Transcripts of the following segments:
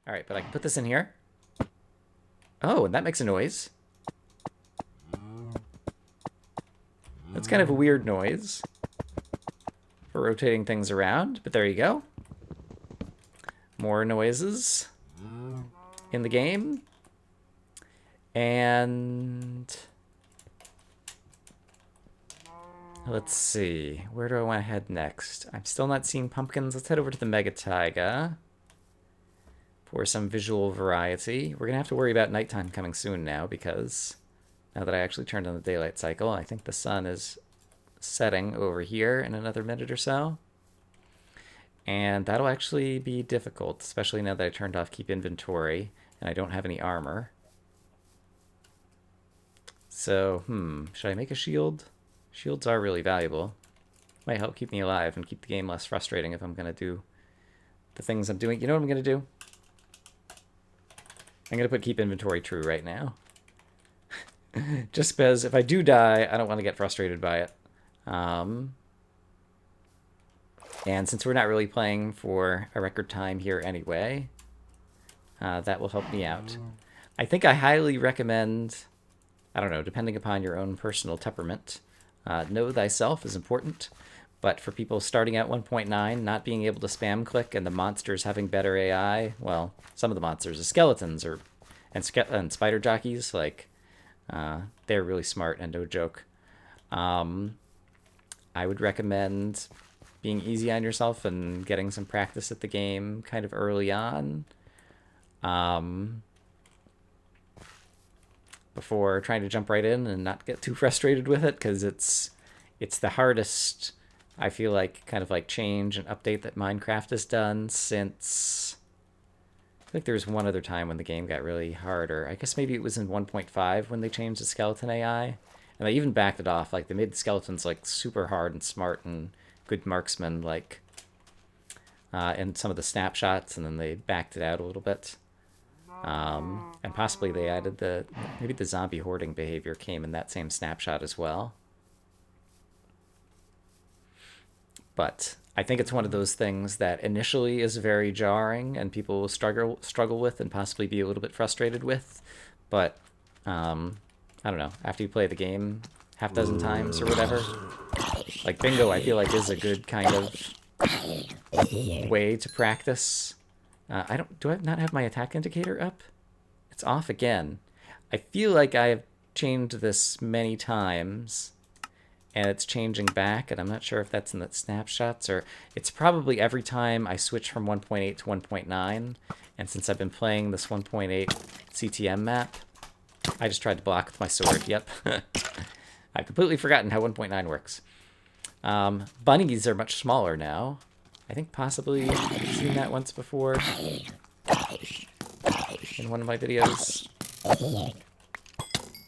All right, but I can put this in here. Oh, and that makes a noise. That's kind of a weird noise for rotating things around, but there you go. More noises in the game. And let's see. Where do I want to head next? I'm still not seeing pumpkins. Let's head over to the Mega Taiga for some visual variety. We're going to have to worry about nighttime coming soon now because now that I actually turned on the daylight cycle, I think the sun is setting over here in another minute or so. And that'll actually be difficult, especially now that I turned off Keep Inventory and I don't have any armor. So, should I make a shield? Shields are really valuable. Might help keep me alive and keep the game less frustrating if I'm going to do the things I'm doing. You know what I'm going to do? I'm going to put Keep Inventory true right now. Just because if I do die, I don't want to get frustrated by it. And since we're not really playing for a record time here anyway, that will help me out. I think I highly recommend, I don't know, depending upon your own personal temperament, know thyself is important. But for people starting at 1.9, not being able to spam click and the monsters having better AI, well, some of the monsters, the skeletons and spider jockeys, like, they're really smart and no joke. I would recommend being easy on yourself and getting some practice at the game kind of early on. Before trying to jump right in and not get too frustrated with it, because it's the hardest, I feel like, kind of like change and update that Minecraft has done since, I think there was one other time when the game got really harder. I guess maybe it was in 1.5 when they changed the skeleton AI, and they even backed it off. Like, they made the skeletons like super hard and smart and good marksmen, like in some of the snapshots, and then they backed it out a little bit. And possibly they added maybe the zombie hoarding behavior came in that same snapshot as well. But I think it's one of those things that initially is very jarring and people will struggle with and possibly be a little bit frustrated with. But I don't know, after you play the game half a dozen times or whatever, like bingo, I feel like is a good kind of way to practice. Do I not have my attack indicator up? It's off again. I feel like I've changed this many times and it's changing back, and I'm not sure if that's in the snapshots or it's probably every time I switch from 1.8 to 1.9. And since I've been playing this 1.8 CTM map, I just tried to block with my sword. Yep. I've completely forgotten how 1.9 works. Bunnies are much smaller now. I think possibly I've seen that once before in one of my videos.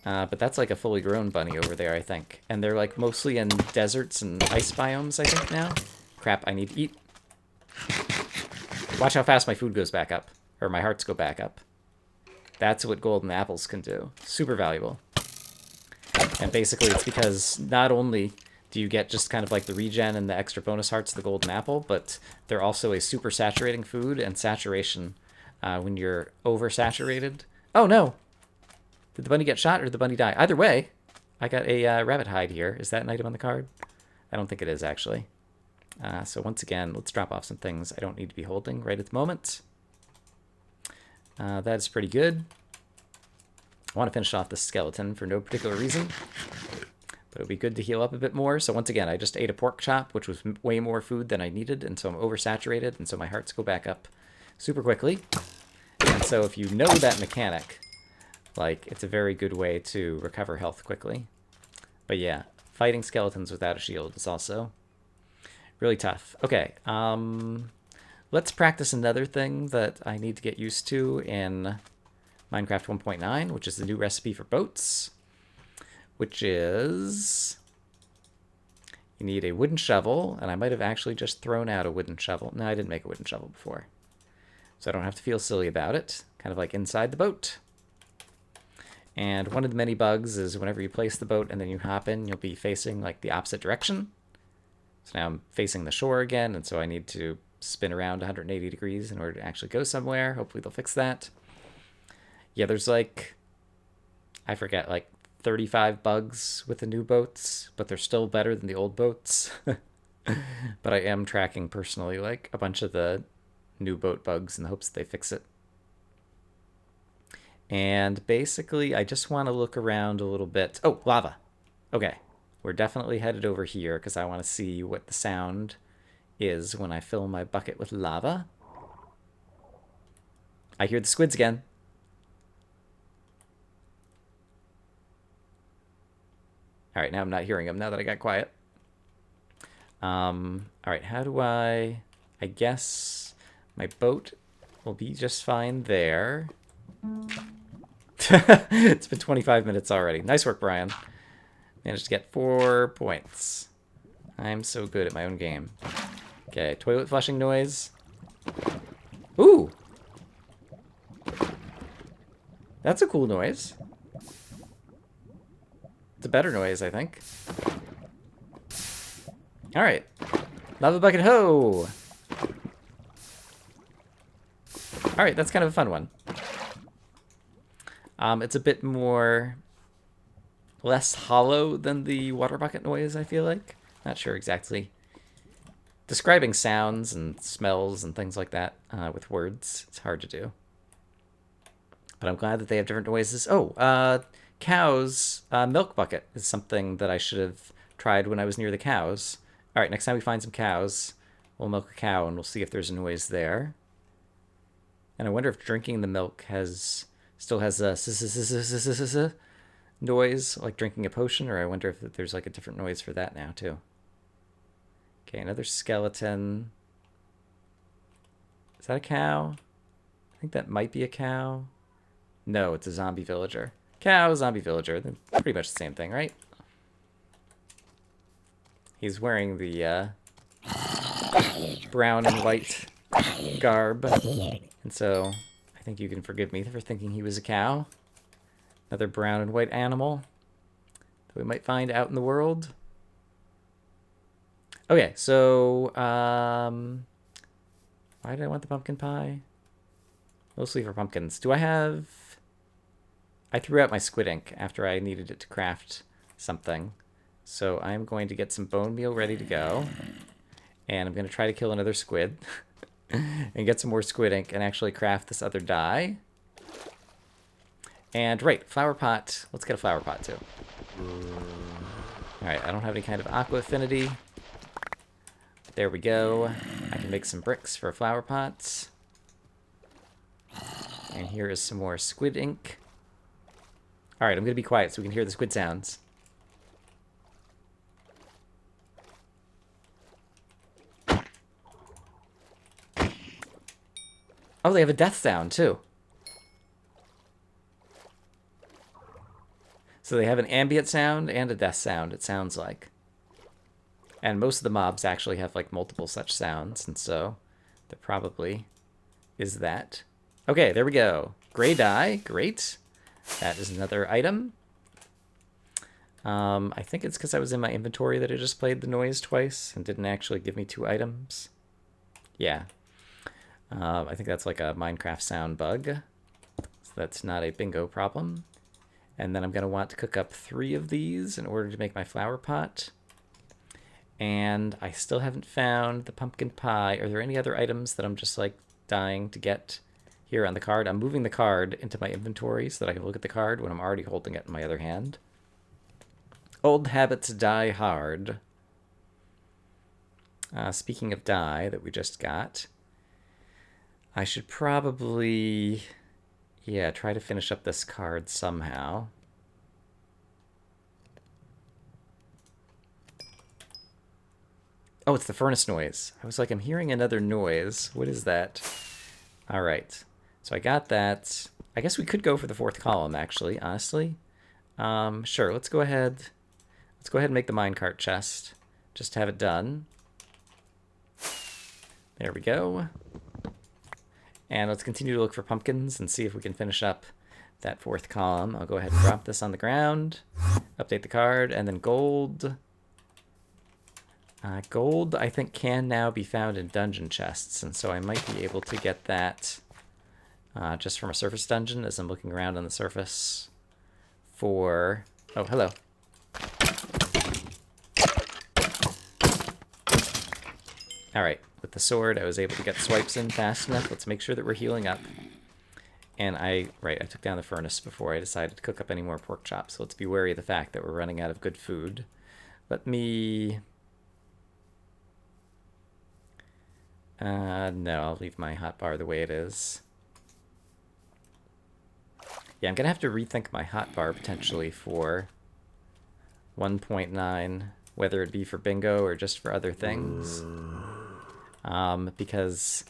But that's like a fully grown bunny over there, I think. And they're like mostly in deserts and ice biomes, I think, now. Crap, I need to eat. Watch how fast my food goes back up. Or my hearts go back up. That's what golden apples can do. Super valuable. And basically it's because not only do you get just kind of like the regen and the extra bonus hearts of the golden apple, but they're also a super saturating food, and saturation, when you're oversaturated. Oh no! Did the bunny get shot or did the bunny die? Either way, I got a rabbit hide here. Is that an item on the card? I don't think it is, actually. So once again, let's drop off some things I don't need to be holding right at the moment. That's pretty good. I want to finish off the skeleton for no particular reason, but it would be good to heal up a bit more. So once again, I just ate a pork chop, which was way more food than I needed, and so I'm oversaturated, and so my hearts go back up super quickly. And so if you know that mechanic, like, it's a very good way to recover health quickly. But yeah, fighting skeletons without a shield is also really tough. Okay, let's practice another thing that I need to get used to in Minecraft 1.9, which is the new recipe for boats, which is you need a wooden shovel, and I might have actually just thrown out a wooden shovel. No, I didn't make a wooden shovel before, so I don't have to feel silly about it, kind of like inside the boat. And one of the many bugs is whenever you place the boat and then you hop in, you'll be facing like the opposite direction. So now I'm facing the shore again, and so I need to spin around 180 degrees in order to actually go somewhere. Hopefully they'll fix that. Yeah, there's like, I forget, like 35 bugs with the new boats, but they're still better than the old boats. But I am tracking personally like a bunch of the new boat bugs in the hopes that they fix it. And basically, I just want to look around a little bit. Oh, lava. Okay, we're definitely headed over here because I want to see what the sound is when I fill my bucket with lava. I hear the squids again. All right, now I'm not hearing them now that I got quiet. All right, how do I guess my boat will be just fine there. It's been 25 minutes already. Nice work, Brian. Managed to get 4 points. I'm so good at my own game. Okay, toilet flushing noise. Ooh! That's a cool noise. It's a better noise, I think. Alright. Lava bucket ho! Alright, that's kind of a fun one. It's a bit less hollow than the water bucket noise, I feel like. Not sure exactly. Describing sounds and smells and things like that with words, it's hard to do. But I'm glad that they have different noises. Oh, cows' milk bucket is something that I should have tried when I was near the cows. All right, next time we find some cows, we'll milk a cow and we'll see if there's a noise there. And I wonder if drinking the milk still has a noise like drinking a potion, or I wonder if there's like a different noise for that now too. Okay, another skeleton. Is that a cow? I think that might be a cow. No, it's a zombie villager. Cow, zombie villager. They're pretty much the same thing, right? He's wearing the brown and white garb. And so I think you can forgive me for thinking he was a cow. Another brown and white animal that we might find out in the world. Okay, so why did I want the pumpkin pie? Mostly for pumpkins. I threw out my squid ink after I needed it to craft something. So I'm going to get some bone meal ready to go. And I'm going to try to kill another squid. And get some more squid ink and actually craft this other dye. And right, flower pot. Let's get a flower pot too. Alright, I don't have any kind of aqua affinity. There we go. I can make some bricks for flower pots. And here is some more squid ink. Alright, I'm going to be quiet so we can hear the squid sounds. Oh, they have a death sound, too. So they have an ambient sound and a death sound, it sounds like. And most of the mobs actually have, like, multiple such sounds, and so there probably is that. Okay, there we go. Gray dye, great. That is another item. I think it's because I was in my inventory that it just played the noise twice and didn't actually give me 2 items. Yeah. I think that's like a Minecraft sound bug. So that's not a bingo problem. And then I'm going to want to cook up 3 of these in order to make my flower pot. And I still haven't found the pumpkin pie. Are there any other items that I'm just like dying to get here on the card? I'm moving the card into my inventory so that I can look at the card when I'm already holding it in my other hand. Old habits die hard. Speaking of dye that we just got, I should probably, yeah, try to finish up this card somehow. Oh, it's the furnace noise. I was like, I'm hearing another noise. What is that? All right. So I got that. I guess we could go for the 4th column, actually, honestly. Sure, let's go ahead. Let's go ahead and make the minecart chest. Just to have it done. There we go. And let's continue to look for pumpkins and see if we can finish up that 4th column. I'll go ahead and drop this on the ground, update the card, and then gold. Gold, I think, can now be found in dungeon chests, and so I might be able to get that just from a surface dungeon as I'm looking around on the surface for... Oh, hello. Alright, with the sword, I was able to get swipes in fast enough. Let's make sure that we're healing up. And I took down the furnace before I decided to cook up any more pork chops, so let's be wary of the fact that we're running out of good food. Let me... no, I'll leave my hotbar the way it is. Yeah, I'm going to have to rethink my hotbar potentially for 1.9, whether it be for bingo or just for other things. Because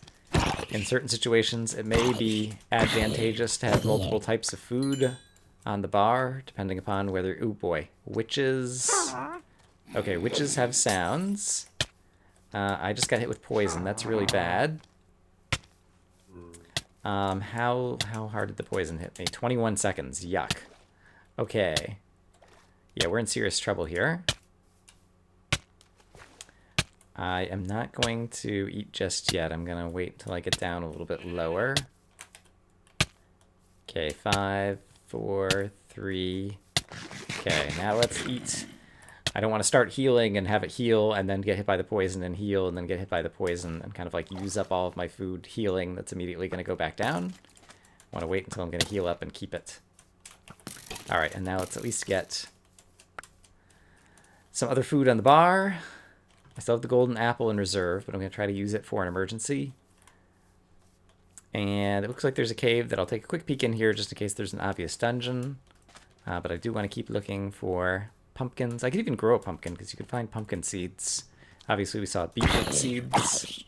in certain situations, it may be advantageous to have multiple types of food on the bar, depending upon whether... Ooh, boy. Witches... Okay, witches have sounds. I just got hit with poison. That's really bad. How hard did the poison hit me? 21 seconds. Yuck. Okay. Yeah, we're in serious trouble here. I am not going to eat just yet. I'm going to wait until I get down a little bit lower. Okay, 5, 4, 3. Okay, now let's eat. I don't want to start healing and have it heal and then get hit by the poison and heal and then get hit by the poison and kind of like use up all of my food healing that's immediately going to go back down. I want to wait until I'm going to heal up and keep it. All right, and now let's at least get some other food on the bar. I still have the golden apple in reserve, but I'm going to try to use it for an emergency. And it looks like there's a cave that I'll take a quick peek in here just in case there's an obvious dungeon. But I do want to keep looking for pumpkins. I could even grow a pumpkin because you can find pumpkin seeds. Obviously, we saw beetroot seeds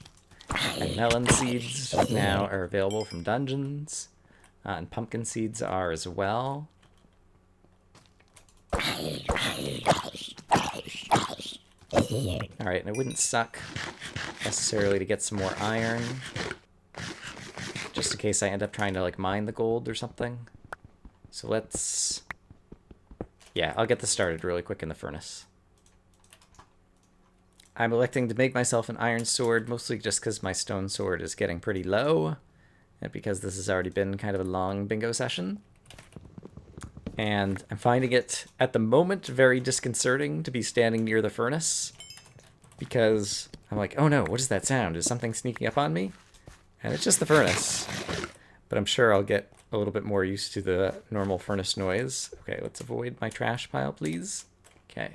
and melon seeds now are available from dungeons. And pumpkin seeds are as well. Alright, and it wouldn't suck necessarily to get some more iron. Just in case I end up trying to like mine the gold or something. So let's... Yeah, I'll get this started really quick in the furnace. I'm electing to make myself an iron sword, mostly just because my stone sword is getting pretty low. And because this has already been kind of a long bingo session. And I'm finding it, at the moment, very disconcerting to be standing near the furnace. Because I'm like, oh no, what is that sound? Is something sneaking up on me? And it's just the furnace. But I'm sure I'll get a little bit more used to the normal furnace noise. Okay, let's avoid my trash pile, please. Okay.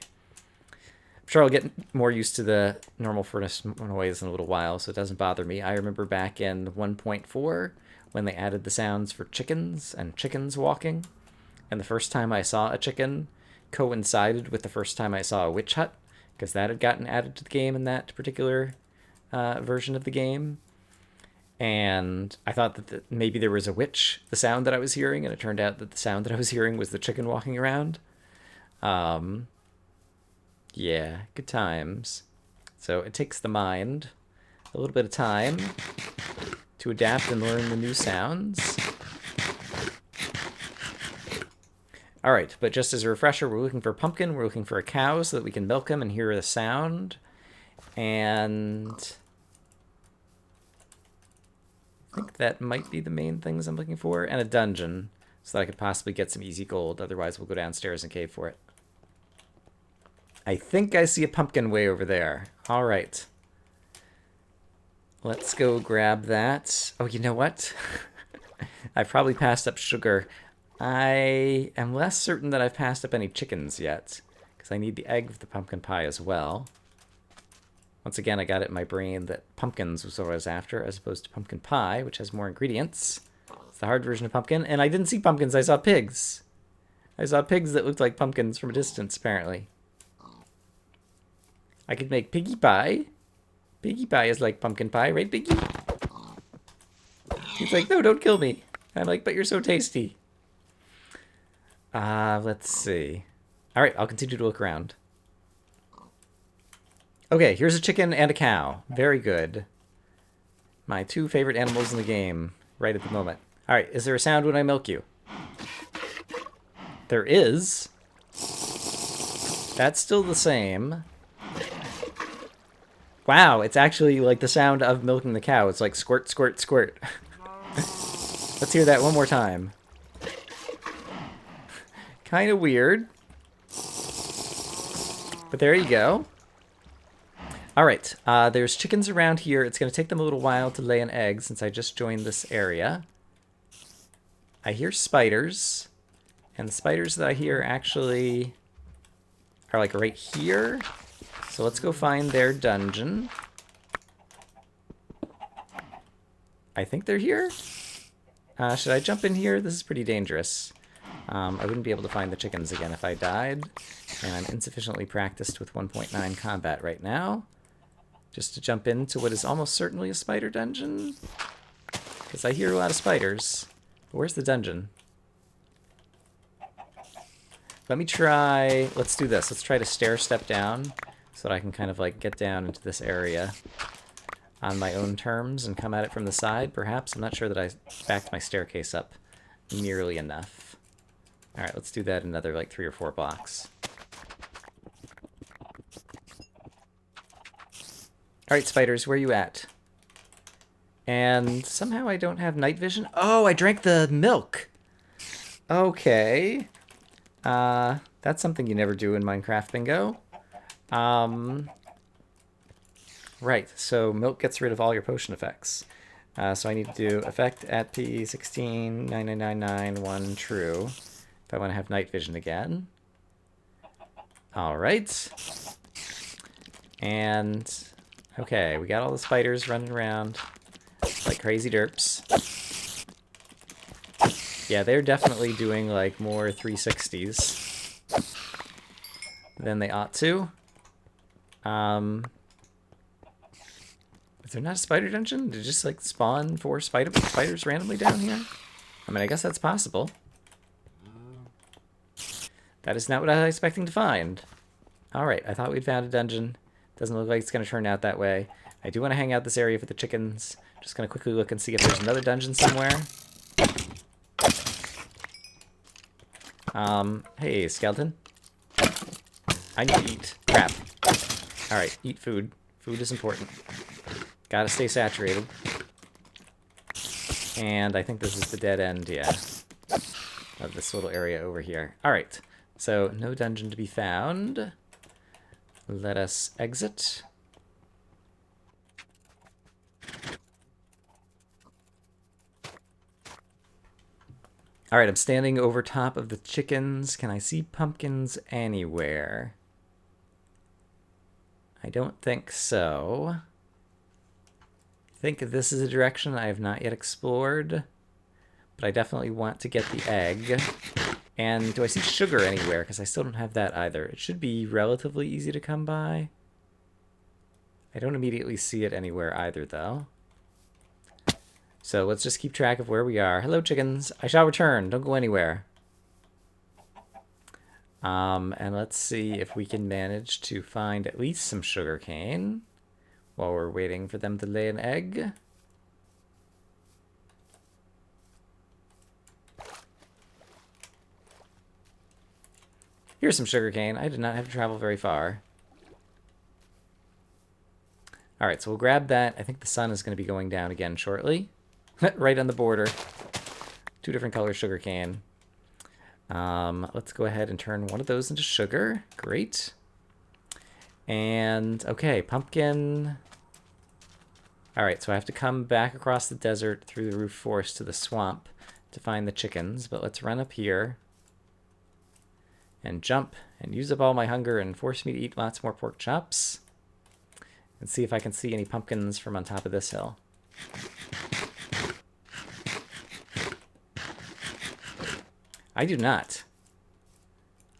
I'm sure I'll get more used to the normal furnace noise in a little while, so it doesn't bother me. I remember back in 1.4 when they added the sounds for chickens and chickens walking. And the first time I saw a chicken coincided with the first time I saw a witch hut, because that had gotten added to the game in that particular version of the game. And I thought that maybe there was a witch, the sound that I was hearing, and it turned out that the sound that I was hearing was the chicken walking around. Yeah, good times. So it takes the mind a little bit of time to adapt and learn the new sounds. All right, but just as a refresher, we're looking for a pumpkin, we're looking for a cow so that we can milk him and hear the sound. And I think that might be the main things I'm looking for. And a dungeon, so that I could possibly get some easy gold. Otherwise, we'll go downstairs and cave for it. I think I see a pumpkin way over there. All right. Let's go grab that. Oh, you know what? I probably passed up sugar. I am less certain that I've passed up any chickens yet, because I need the egg of the pumpkin pie as well. Once again, I got it in my brain that pumpkins was what I was after, as opposed to pumpkin pie, which has more ingredients. It's the hard version of pumpkin, and I didn't see pumpkins, I saw pigs. I saw pigs that looked like pumpkins from a distance, apparently. I could make piggy pie. Piggy pie is like pumpkin pie, right, Piggy? He's like, no, don't kill me. I'm like, but you're so tasty. Let's see. All right, I'll continue to look around. Okay, here's a chicken and a cow. Very good. My two favorite animals in the game right at the moment. All right, is there a sound when I milk you? There is. That's still the same. Wow, it's actually like the sound of milking the cow. It's like squirt, squirt, squirt. Let's hear that one more time. Kind of weird. But there you go. All right, there's chickens around here. It's going to take them a little while to lay an egg since I just joined this area. I hear spiders. And the spiders that I hear actually are like right here. So let's go find their dungeon. I think they're here. Should I jump in here? This is pretty dangerous. I wouldn't be able to find the chickens again if I died. And I'm insufficiently practiced with 1.9 combat right now. Just to jump into what is almost certainly a spider dungeon. Because I hear a lot of spiders. But where's the dungeon? Let me try... Let's do this. Let's try to stair step down so that I can kind of like get down into this area on my own terms and come at it from the side, perhaps. I'm not sure that I backed my staircase up nearly enough. Alright, let's do that another like 3 or 4 blocks. Alright, spiders, where are you at? And somehow I don't have night vision. Oh, I drank the milk! Okay. That's something you never do in Minecraft Bingo. Right, so milk gets rid of all your potion effects. So I need to do effect at P169999 true if I want to have night vision again. Alright. And, okay, we got all the spiders running around like crazy derps. Yeah, they're definitely doing like more 360s than they ought to. Is there not a spider dungeon? Did it just like spawn 4 spiders randomly down here? I mean, I guess that's possible. That is not what I was expecting to find. Alright, I thought we'd found a dungeon. Doesn't look like it's going to turn out that way. I do want to hang out this area for the chickens. Just going to quickly look and see if there's another dungeon somewhere. Hey, skeleton. I need to eat. Crap. Alright, eat food. Food is important. Gotta stay saturated. And I think this is the dead end, yeah, of this little area over here. Alright, so no dungeon to be found. Let us exit. Alright, I'm standing over top of the chickens. Can I see pumpkins anywhere? I don't think so. I think this is a direction I have not yet explored, but I definitely want to get the egg. And do I see sugar anywhere? Because I still don't have that either. It should be relatively easy to come by. I don't immediately see it anywhere either, though. So let's just keep track of where we are. Hello, chickens. I shall return. Don't go anywhere. And let's see if we can manage to find at least some sugarcane while we're waiting for them to lay an egg. Here's some sugarcane. I did not have to travel very far. Alright, so we'll grab that. I think the sun is going to be going down again shortly. Right on the border. 2 different color sugarcane. Let's go ahead and turn one of those into sugar. Great. And, okay, pumpkin. Alright, so I have to come back across the desert through the roof forest to the swamp to find the chickens. But let's run up here and jump and use up all my hunger and force me to eat lots more pork chops. And see if I can see any pumpkins from on top of this hill. I do not.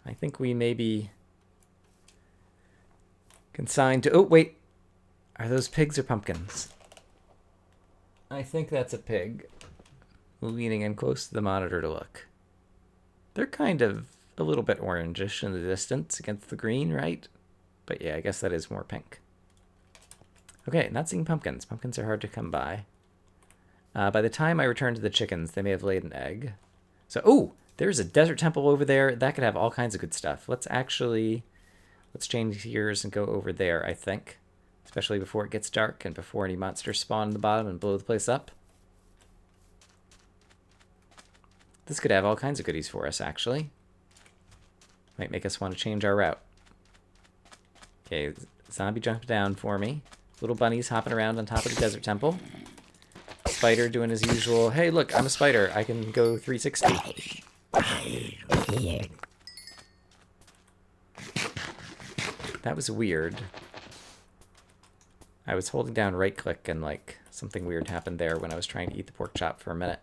I think we may be consigned to... Oh, wait. Are those pigs or pumpkins? I think that's a pig. Leaning in close to the monitor to look. They're kind of a little bit orangish in the distance against the green, right? But yeah, I guess that is more pink. Okay, not seeing pumpkins. Pumpkins are hard to come by. By the time I return to the chickens, they may have laid an egg. So, oh! There's a desert temple over there. That could have all kinds of good stuff. Let's change gears and go over there, I think. especially before it gets dark and before any monsters spawn in the bottom and blow the place up. This could have all kinds of goodies for us, actually. Might make us want to change our route. Okay, zombie jumped down for me. Little bunnies hopping around on top of the desert temple. Spider doing his usual, hey look, I'm a spider, I can go 360. That was weird. I was holding down right click and like something weird happened there when I was trying to eat the pork chop for a minute.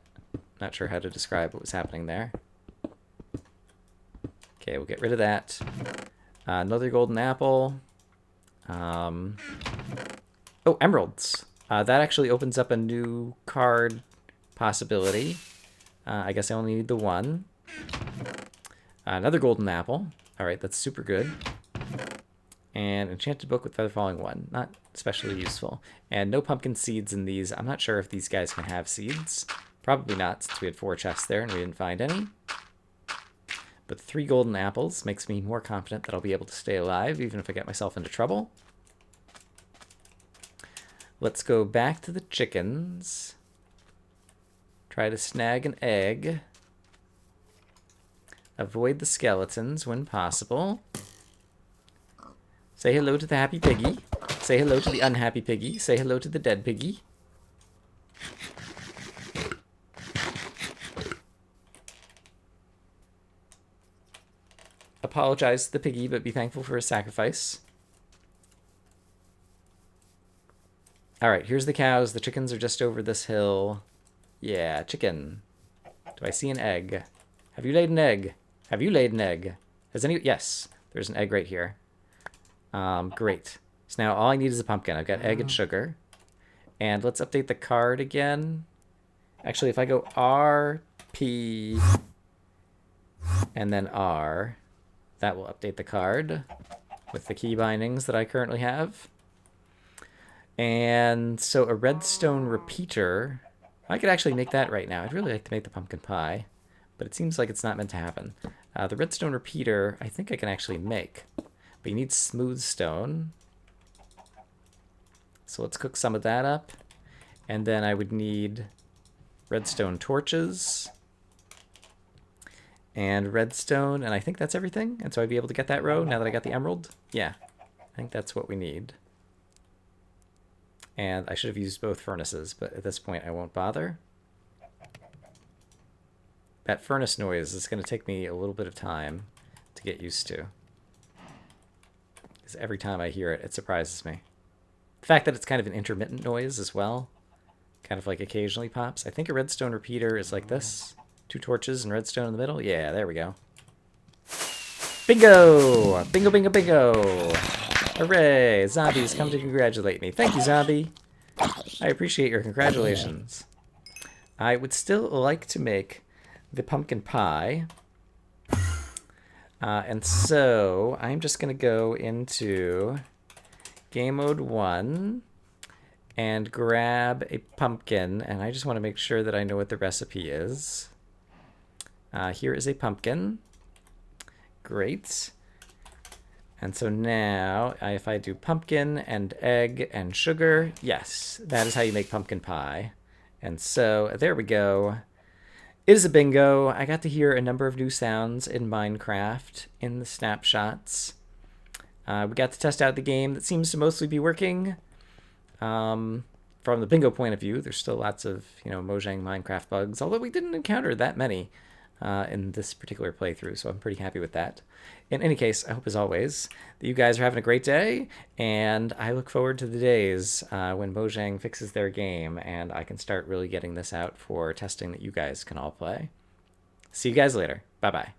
Not sure how to describe what was happening there. Okay, we'll get rid of that. Another golden apple. Oh, emeralds. That actually opens up a new card possibility. I guess I only need the one. Another golden apple. All right, that's super good. And enchanted book with feather falling one. Not especially useful. And no pumpkin seeds in these. I'm not sure if these guys can have seeds. Probably not, since we had 4 chests there and we didn't find any. But 3 golden apples makes me more confident that I'll be able to stay alive, even if I get myself into trouble. Let's go back to the chickens. Try to snag an egg. Avoid the skeletons when possible. Say hello to the happy piggy. Say hello to the unhappy piggy. Say hello to the dead piggy. Apologize to the piggy, but be thankful for his sacrifice. Alright, here's the cows. The chickens are just over this hill. Yeah, chicken. Do I see an egg? Have you laid an egg? Have you laid an egg? Has any... Yes, there's an egg right here. Great. So now all I need is a pumpkin. I've got egg and sugar. And let's update the card again. Actually, if I go R, P, and then R... That will update the card with the key bindings that I currently have. And so a redstone repeater, I could actually make that right now. I'd really like to make the pumpkin pie, but it seems like it's not meant to happen. The redstone repeater, I think I can actually make, but you need smooth stone. So let's cook some of that up. And then I would need redstone torches. And redstone, and I think that's everything. And so I'd be able to get that row now that I got the emerald. Yeah, I think that's what we need. And I should have used both furnaces, but at this point I won't bother. That furnace noise is going to take me a little bit of time to get used to. Because every time I hear it, it surprises me. The fact that it's kind of an intermittent noise as well, kind of like occasionally pops. I think a redstone repeater is like this. 2 torches and redstone in the middle. Yeah, there we go. Bingo! Bingo, bingo, bingo! Hooray! Zombies come to congratulate me. Thank you, zombie. I appreciate your congratulations. I would still like to make the pumpkin pie. And so I'm just going to go into game mode 1 and grab a pumpkin. And I just want to make sure that I know what the recipe is. Here is a pumpkin. Great. And so now, if I do pumpkin and egg and sugar, yes, that is how you make pumpkin pie. And so, there we go. It is a bingo. I got to hear a number of new sounds in Minecraft in the snapshots. We got to test out the game that seems to mostly be working. From the bingo point of view, there's still lots of, Mojang Minecraft bugs, although we didn't encounter that many. In this particular playthrough, so I'm pretty happy with that. In any case, I hope as always that you guys are having a great day, and I look forward to the days when Mojang fixes their game and I can start really getting this out for testing that you guys can all play. See you guys later. Bye-bye.